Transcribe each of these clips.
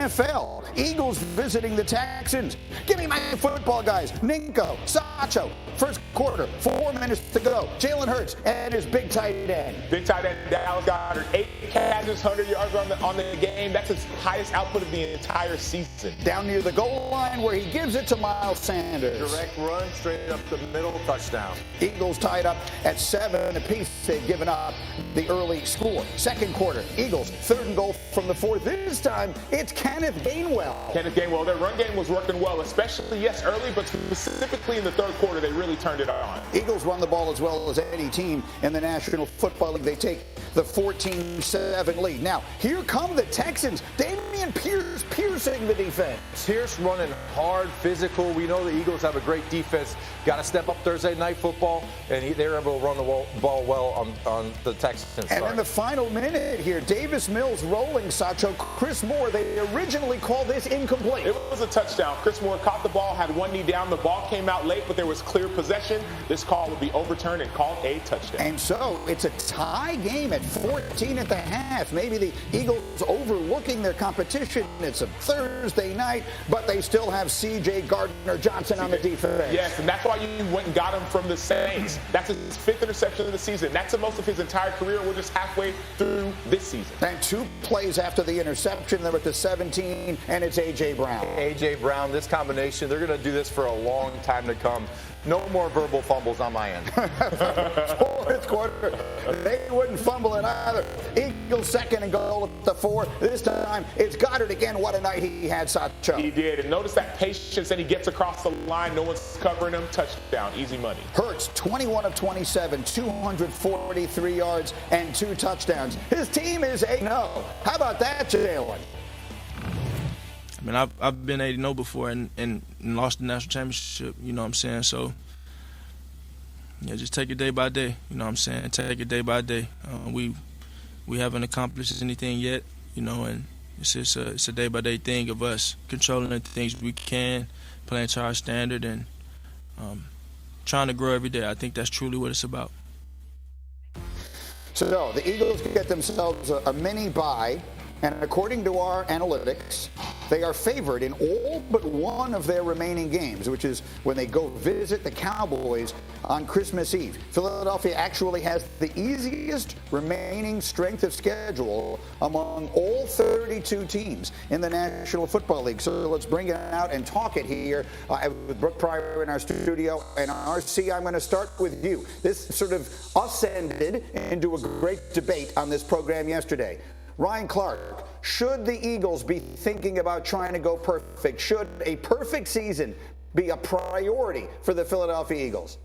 NFL, Eagles visiting the Texans. Give me my football guys. Ninko, Sacho, first quarter, 4 minutes to go. Jalen Hurts and his big tight end. Big tight end Dallas Goedert, 8 catches, 100 yards on the game. That's his highest output of the entire season. Down near the goal line where he gives it to Miles Sanders. Direct run, straight up the middle, touchdown. Eagles tied up at 7 apiece. They've given up the early score. Second quarter, Eagles, 3rd and goal from the 4. This time, it's Kenneth Gainwell. Kenneth Gainwell, their run game was working well, especially, yes, early, but specifically in the 3rd quarter, they really turned it on. Eagles run the ball as well as any team in the National Football League. They take the 14-7 lead. Now, here come the Texans. Dameon Pierce piercing the defense. Pierce running hard, physical. We know the Eagles have a great defense. Got to step up Thursday Night Football, and they're able to run the ball well on the Texans. And in the final minute here, Davis Mills rolling Sacho. Chris Moore, they originally called this incomplete. It was a touchdown. Chris Moore caught the ball, had one knee down. The ball came out late, but there was clear possession. This call would be overturned and called a touchdown. And so it's a tie game at 14 at the half. Maybe the Eagles overlooking their competition. It's a Thursday night, but they still have C.J. Gardner-Johnson on the defense. Yes, and that's why you went and got him from the Saints. That's his 5th interception of the season. That's the most of his entire career. We're just halfway through this season. And 2 plays after the interception, they're at the 17, and it's A.J. Brown. A.J. Brown, this combination, they're going to do this for a long time to come. No more verbal fumbles on my end. 4th quarter, they wouldn't fumble it either. Eagles 2nd and goal at the 4. This time, it's Goddard again. What a night he had, Sacho. He did. And notice that patience that he gets across the line. No one's covering him. Touchdown. Easy money. Hurts, 21 of 27, 243 yards and 2 touchdowns. His team is 8-0. How about that, Jalen? I mean, I've been 8-0 before and lost the national championship, you know what I'm saying? So, yeah, just take it day by day, you know what I'm saying? Take it day by day. We haven't accomplished anything yet, you know, and it's just it's a day-by-day thing of us controlling the things we can, playing to our standard, and trying to grow every day. I think that's truly what it's about. So the Eagles get themselves a mini bye, and according to our analytics, they are favored in all but one of their remaining games, which is when they go visit the Cowboys on Christmas Eve. Philadelphia actually has the easiest remaining strength of schedule among all 32 teams in the National Football League. So let's bring it out and talk it here with Brooke Pryor in our studio. And RC, I'm going to start with you. This sort of ascended into a great debate on this program yesterday. Ryan Clark, should the Eagles be thinking about trying to go perfect? Should a perfect season be a priority for the Philadelphia Eagles?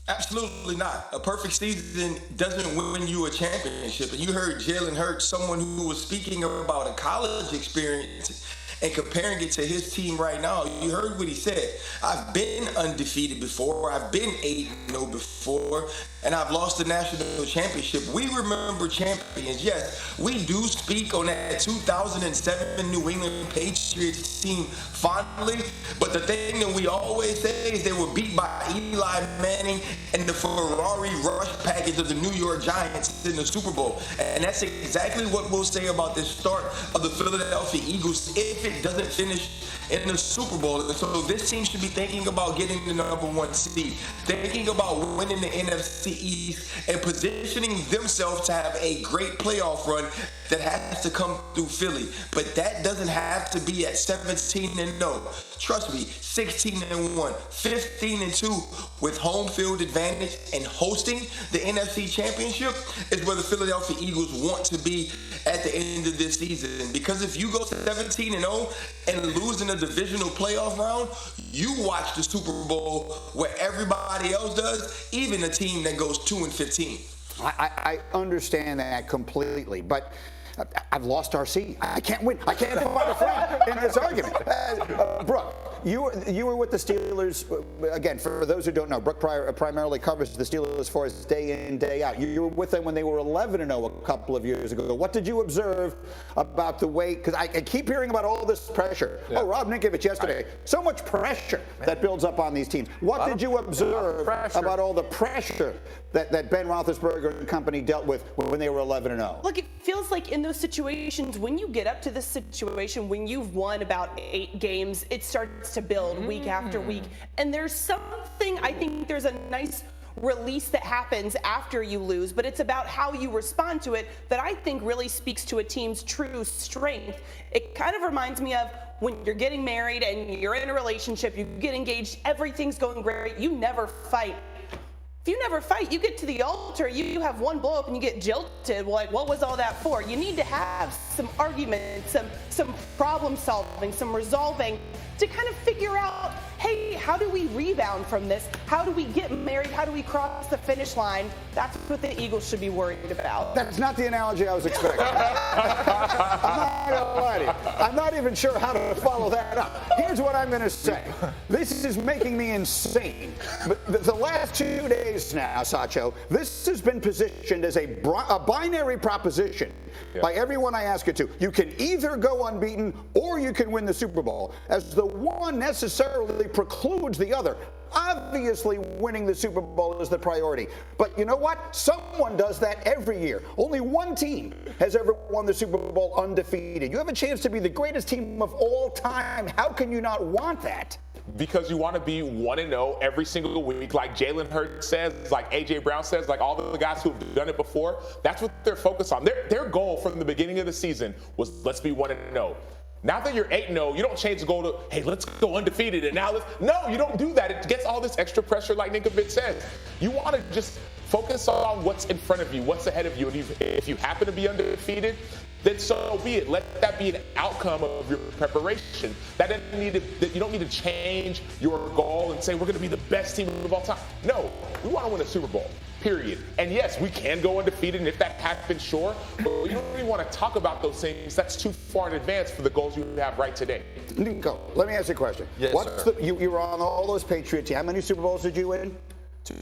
Absolutely not. A perfect season doesn't win you a championship. And you heard Jalen Hurts, someone who was speaking about a college experience and comparing it to his team right now. You heard what he said. I've been undefeated before. I've been 8-0 before. And I've lost the national championship. We remember champions. Yes, we do speak on that 2007 New England Patriots team fondly. But the thing that we always say is they were beat by Eli Manning and the Ferrari rush package of the New York Giants in the Super Bowl. And that's exactly what we'll say about this start of the Philadelphia Eagles if it doesn't finish in the Super Bowl. And so this team should be thinking about getting the #1 seed, thinking about winning the NFC East, and positioning themselves to have a great playoff run that has to come through Philly. But that doesn't have to be at 17-0. Trust me, 16-1, 15-2 with home field advantage and hosting the NFC Championship is where the Philadelphia Eagles want to be at the end of this season. Because if you go 17-0 and lose in a divisional playoff round, you watch the Super Bowl where everybody else does, even a team that goes 2-15. I understand that completely, but I've lost RC. I can't win. I can't find a friend in this argument. Brooke, you were with the Steelers, again, for those who don't know, Brooke primarily covers the Steelers for us day in, day out. You were with them when they were 11-0 a couple of years ago. What did you observe about the way, because I keep hearing about all this pressure. Yeah. Oh, Rob Ninkovich yesterday. So much pressure that builds up on these teams. What did you observe about all the pressure that Ben Roethlisberger and company dealt with when they were 11-0? Look, it feels like in those situations, when you get up to this situation, when you've won about 8 games, it starts to build week after week. And there's something, I think there's a nice release that happens after you lose, but it's about how you respond to it that I think really speaks to a team's true strength. It kind of reminds me of when you're getting married and you're in a relationship, you get engaged, everything's going great, you never fight. If you never fight, you get to the altar, you have one blow up and you get jilted. Well, like, what was all that for? You need to have some arguments, some problem solving, some resolving to kind of figure out, hey, how do we rebound from this? How do we get married? How do we cross the finish line? That's what the Eagles should be worried about. That's not the analogy I was expecting. I'm not gonna lie to you. I'm not even sure how to follow that up. Here's what I'm gonna say. This is making me insane. But the last 2 days now, Sacho, this has been positioned as a binary proposition by everyone I ask it to. You can either go unbeaten or you can win the Super Bowl, as the one necessarily precludes the other. Obviously, winning the Super Bowl is the priority. But you know what? Someone does that every year. Only one team has ever won the Super Bowl undefeated. You have a chance to be the greatest team of all time. How can you not want that? Because you want to be 1-0 every single week, like Jalen Hurts says, like A.J. Brown says, like all the guys who have done it before. That's what they're focused on. Their goal from the beginning of the season was, let's be 1-0. Now that you're 8-0, you don't change the goal to, hey, let's go undefeated. And now no, you don't do that. It gets all this extra pressure, like Ninkovich says. You want to just focus on what's in front of you, what's ahead of you. And if you happen to be undefeated, then so be it. Let that be an outcome of your preparation. That you don't need to change your goal and say we're going to be the best team of all time. No, we want to win a Super Bowl. Period. And yes, we can go undefeated, and if that happens, sure. But you don't really want to talk about those things. That's too far in advance for the goals you have right today. Nico, let me ask you a question. Yes, sir. You were on all those Patriot teams. How many Super Bowls did you win?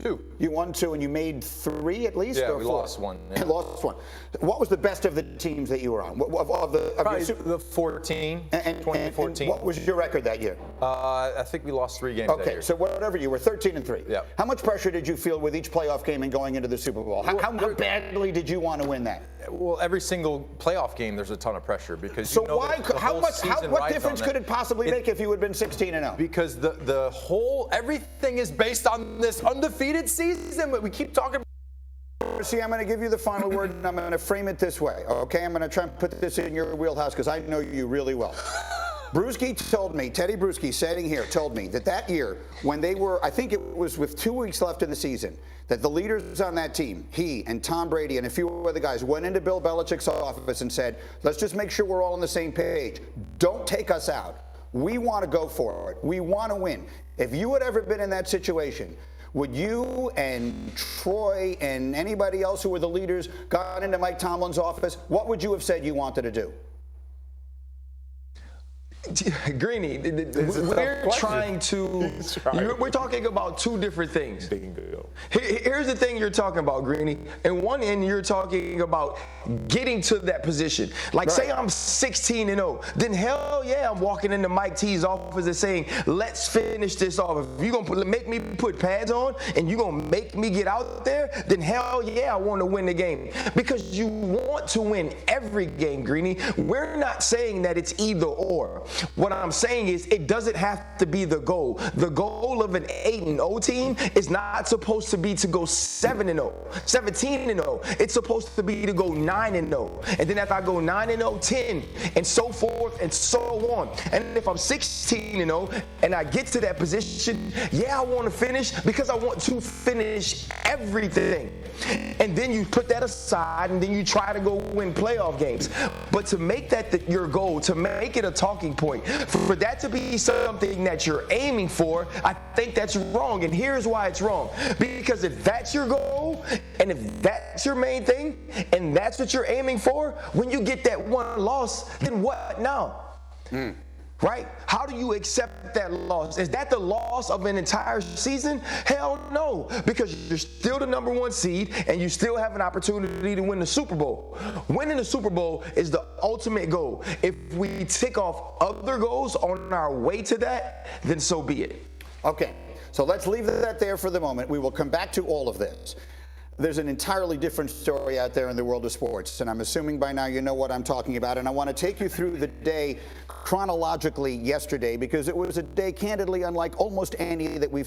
2. You won 2 and you made 3 at least? Yeah, or we 4? lost 1. Yeah. Lost 1. What was the best of the teams that you were on? Probably the 14, 2014. And what was your record that year? I think we lost 3 games that year. Okay, so whatever you were, 13-3. Yeah. How much pressure did you feel with each playoff game and going into the Super Bowl? How badly did you want to win that? Well, every single playoff game, there's a ton of pressure because so you know what difference could it possibly make if you had been 16-0? Because the whole everything is based on this undefeated season. But we keep talking. See, I'm going to give you the final word, and I'm going to frame it this way. Okay, I'm going to try and put this in your wheelhouse because I know you really well. Bruschi told me, Teddy Bruschi, sitting here, told me that year when they were, I think it was with 2 weeks left in the season, that the leaders on that team, he and Tom Brady and a few other guys, went into Bill Belichick's office and said, let's just make sure we're all on the same page. Don't take us out. We want to go for it. We want to win. If you had ever been in that situation, would you and Troy and anybody else who were the leaders gone into Mike Tomlin's office? What would you have said you wanted to do? Greeny, we're trying to. We're talking about 2 different things. Here's the thing you're talking about, Greeny. In one end, you're talking about getting to that position. Like, say I'm 16-0, then hell yeah, I'm walking into Mike T's office and saying, let's finish this off. If you're gonna make me put pads on and you're gonna make me get out there, then hell yeah, I want to win the game. Because you want to win every game, Greeny. We're not saying that it's either or. What I'm saying is it doesn't have to be the goal. The goal of an 8-0 team is not supposed to be to go 7-0, 17-0. It's supposed to be to go 9-0. And then if I go 9-0, 10, and so forth and so on. And if I'm 16-0 and I get to that position, yeah, I want to finish because I want to finish everything. And then you put that aside and then you try to go win playoff games. But to make that your goal, to make it a talking point, for that to be something that you're aiming for, I think that's wrong. And here's why it's wrong. Because if that's your goal, and if that's your main thing, and that's what you're aiming for, when you get that one loss, then what now? Right? How do you accept that loss? Is that the loss of an entire season? Hell no, because you're still the #1 seed and you still have an opportunity to win the Super Bowl. Winning the Super Bowl is the ultimate goal. If we tick off other goals on our way to that, then so be it. Okay, so let's leave that there for the moment. We will come back to all of this. There's an entirely different story out there in the world of sports, and I'm assuming by now you know what I'm talking about. And I want to take you through the day chronologically yesterday, because it was a day candidly unlike almost any that we've